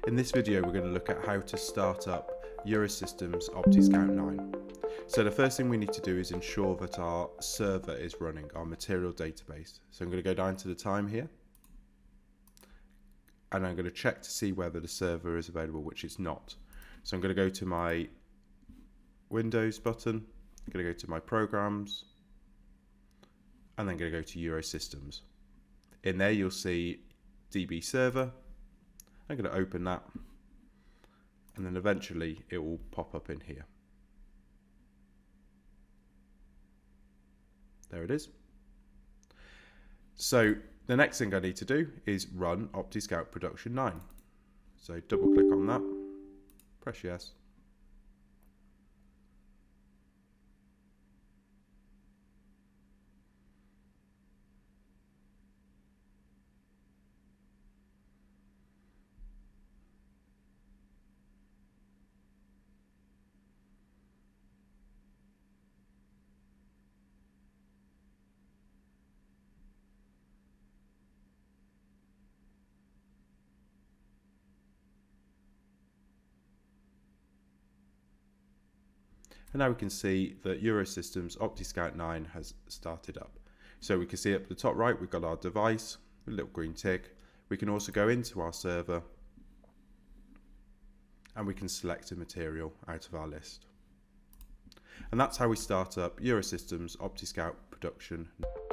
In this video we're going to look at how to start up Eurosystem's OptiScout 9. So the first thing we need to do is ensure that our server is running, our material database. So I'm going to go down to the time here and I'm going to check to see whether the server is available, which it's not. So I'm going to go to my Windows button, I'm going to go to my programs, and then going to go to Eurosystems. In there you'll see DB server. I'm going to open that, and then eventually it will pop up in here. There it is. So the next thing I need to do is run OptiScout Production 9. So double click on that, press yes. And now we can see that Eurosystem's OptiScout 9 has started up. So we can see up at the top right, we've got our device, a little green tick. We can also go into our server and we can select a material out of our list. And that's how we start up Eurosystem's OptiScout Production 9.